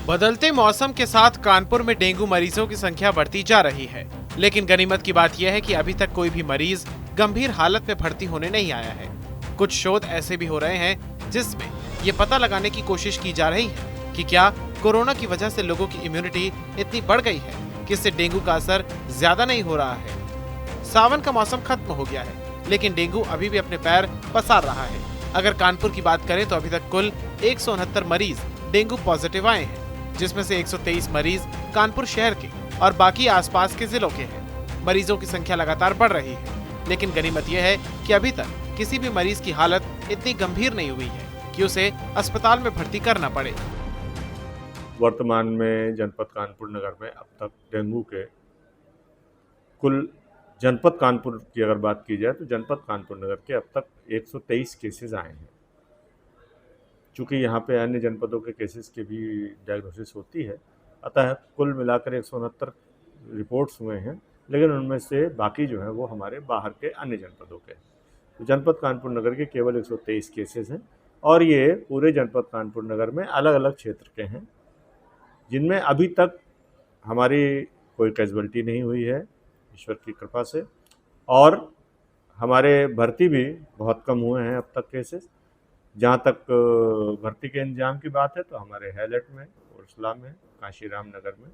बदलते मौसम के साथ कानपुर में डेंगू मरीजों की संख्या बढ़ती जा रही है, लेकिन गनीमत की बात यह है कि अभी तक कोई भी मरीज गंभीर हालत में भर्ती होने नहीं आया है। कुछ शोध ऐसे भी हो रहे हैं जिसमें ये पता लगाने की कोशिश की जा रही है कि क्या कोरोना की वजह से लोगों की इम्यूनिटी इतनी बढ़ गई है कि इससे डेंगू का असर ज्यादा नहीं हो रहा है। सावन का मौसम खत्म हो गया है, लेकिन डेंगू अभी भी अपने पैर पसार रहा है। अगर कानपुर की बात करें तो अभी तक कुल 169 मरीज डेंगू पॉजिटिव आए हैं, जिसमें से 123 मरीज कानपुर शहर के और बाकी आसपास के जिलों के हैं। मरीजों की संख्या लगातार बढ़ रही है, लेकिन गनीमत यह है कि अभी तक किसी भी मरीज की हालत इतनी गंभीर नहीं हुई है कि उसे अस्पताल में भर्ती करना पड़े। वर्तमान में जनपद कानपुर नगर में अब तक डेंगू के कुल जनपद कानपुर की अगर बात की जाए तो जनपद कानपुर नगर के अब तक 123 केसेस आए हैं। चूँकि यहाँ पे अन्य जनपदों के केसेस की भी डायग्नोसिस होती है, अतः कुल मिलाकर 169 रिपोर्ट्स हुए हैं, लेकिन उनमें से बाकी जो है वो हमारे बाहर के अन्य जनपदों के हैं। तो जनपद कानपुर नगर के केवल 123 केसेस हैं और ये पूरे जनपद कानपुर नगर में अलग अलग क्षेत्र के हैं, जिनमें अभी तक हमारी कोई कैजुअल्टी नहीं हुई है ईश्वर की कृपा से, और हमारे भर्ती भी बहुत कम हुए हैं अब तक केसेस। जहाँ तक भर्ती के इंतजाम की बात है तो हमारे हैलट में, उर्सला में, काशीराम नगर में,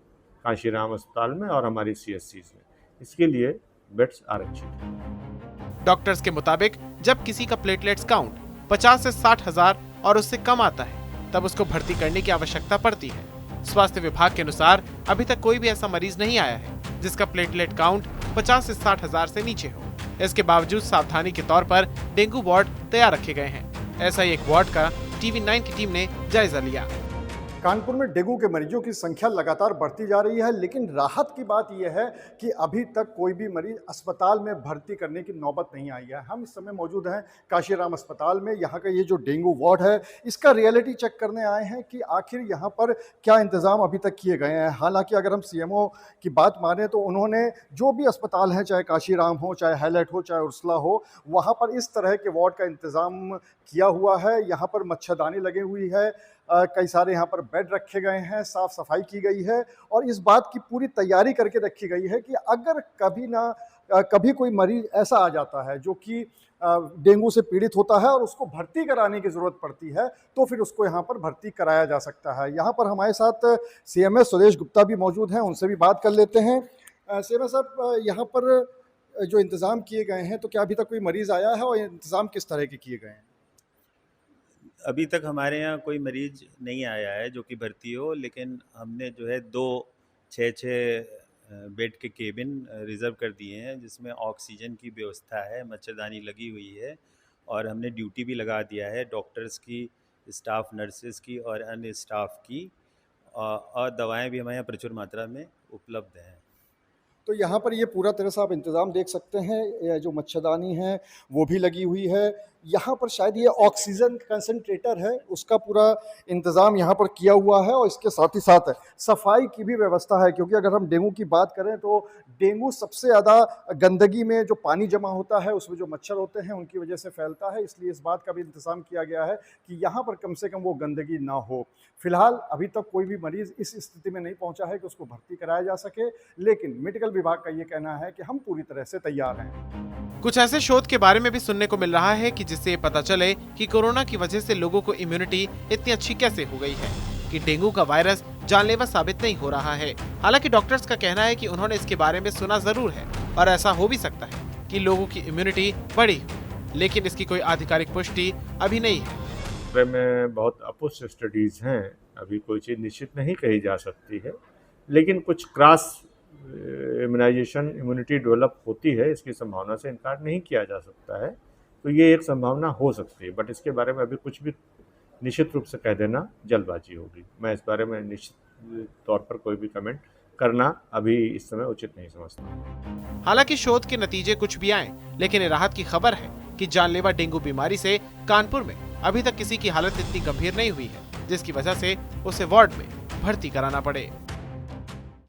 काशीराम अस्पताल में और हमारी CSCs में इसके लिए बेड्स आरक्षित हैं। डॉक्टर्स के मुताबिक जब किसी का प्लेटलेट्स काउंट 50 से 60 हजार और उससे कम आता है, तब उसको भर्ती करने की आवश्यकता पड़ती है। स्वास्थ्य विभाग के अनुसार अभी तक कोई भी ऐसा मरीज नहीं आया है जिसका प्लेटलेट काउंट 50 से 60 हजार से नीचे हो। इसके बावजूद सावधानी के तौर पर डेंगू वार्ड तैयार रखे गए हैं। ऐसा ही एक वार्ड का TV9 की टीम ने जायजा लिया। कानपुर में डेंगू के मरीजों की संख्या लगातार बढ़ती जा रही है, लेकिन राहत की बात यह है कि अभी तक कोई भी मरीज अस्पताल में भर्ती करने की नौबत नहीं आई है। हम इस समय मौजूद हैं काशीराम अस्पताल में। यहाँ का ये जो डेंगू वार्ड है, इसका रियलिटी चेक करने आए हैं कि आखिर यहाँ पर क्या इंतज़ाम अभी तक किए गए हैं। हालांकि अगर हम CMO की बात माने तो उन्होंने जो भी अस्पताल हैं, चाहे काशीराम हो, चाहे हैलट हो, चाहे उर्सला हो, वहाँ पर इस तरह के वार्ड का इंतज़ाम किया हुआ है। यहाँ पर मच्छरदानी लगी हुई है, कई सारे यहाँ पर बेड रखे गए हैं, साफ सफाई की गई है और इस बात की पूरी तैयारी करके रखी गई है कि अगर कभी कोई मरीज ऐसा आ जाता है जो कि डेंगू से पीड़ित होता है और उसको भर्ती कराने की ज़रूरत पड़ती है, तो फिर उसको यहाँ पर भर्ती कराया जा सकता है। यहाँ पर हमारे साथ CMS सुरेश गुप्ता भी मौजूद हैं, उनसे भी बात कर लेते हैं। CMS साहब, यहाँ पर जो इंतज़ाम किए गए हैं, तो क्या अभी तक कोई मरीज़ आया है और इंतज़ाम किस तरह के किए गए हैं? अभी तक हमारे यहाँ कोई मरीज नहीं आया है जो कि भर्ती हो, लेकिन हमने जो है 2 6 बेड के केबिन रिज़र्व कर दिए हैं, जिसमें ऑक्सीजन की व्यवस्था है, मच्छरदानी लगी हुई है और हमने ड्यूटी भी लगा दिया है डॉक्टर्स की, स्टाफ नर्सेस की और अन्य स्टाफ की, और दवाएं भी हमारे यहाँ प्रचुर मात्रा में उपलब्ध हैं। तो यहाँ पर ये पूरा तरह से आप इंतज़ाम देख सकते हैं, ये जो मच्छरदानी है वो भी लगी हुई है। यहाँ पर शायद ये ऑक्सीजन कंसंट्रेटर है, उसका पूरा इंतज़ाम यहाँ पर किया हुआ है और इसके साथ ही साथ सफाई की भी व्यवस्था है, क्योंकि अगर हम डेंगू की बात करें तो डेंगू सबसे ज़्यादा गंदगी में जो पानी जमा होता है उसमें जो मच्छर होते हैं उनकी वजह से फैलता है। इसलिए इस बात का भी इंतज़ाम किया गया है कि यहाँ पर कम से कम वो गंदगी ना हो। फिलहाल अभी तक कोई भी मरीज़ इस स्थिति में नहीं पहुँचा है कि उसको भर्ती कराया जा सके, लेकिन मेडिकल विभाग का ये कहना है कि हम पूरी तरह से तैयार हैं। कुछ ऐसे शोध के बारे में भी सुनने को मिल रहा है कि जिससे ये पता चले कि कोरोना की वजह से लोगों को इम्यूनिटी इतनी अच्छी कैसे हो गई है कि डेंगू का वायरस जानलेवा साबित नहीं हो रहा है। हालांकि डॉक्टर्स का कहना है कि उन्होंने इसके बारे में सुना जरूर है और ऐसा हो भी सकता है कि लोगों की इम्यूनिटी बढ़ी हो, लेकिन इसकी कोई आधिकारिक पुष्टि अभी नहीं है। में बहुत अपुष्ट स्टडीज हैं, अभी कोई चीज़ निश्चित नहीं कही जा सकती है, लेकिन कुछ क्रॉस इम्यूनाइजेशन इम्यूनिटी डेवलप होती है, इसकी संभावना से इनकार नहीं किया जा सकता है। तो ये एक संभावना हो सकती है, बट इसके बारे में अभी कुछ भी निश्चित रूप से कह देना जल्दबाजी होगी। मैं इस बारे में निश्चित तौर पर कोई भी कमेंट करना अभी इस समय उचित नहीं समझता। हालांकि शोध के नतीजे कुछ भी आए, लेकिन ये राहत की खबर है कि जानलेवा डेंगू बीमारी से कानपुर में अभी तक किसी की हालत इतनी गंभीर नहीं हुई है जिसकी वजह से उसे वार्ड में भर्ती कराना पड़े।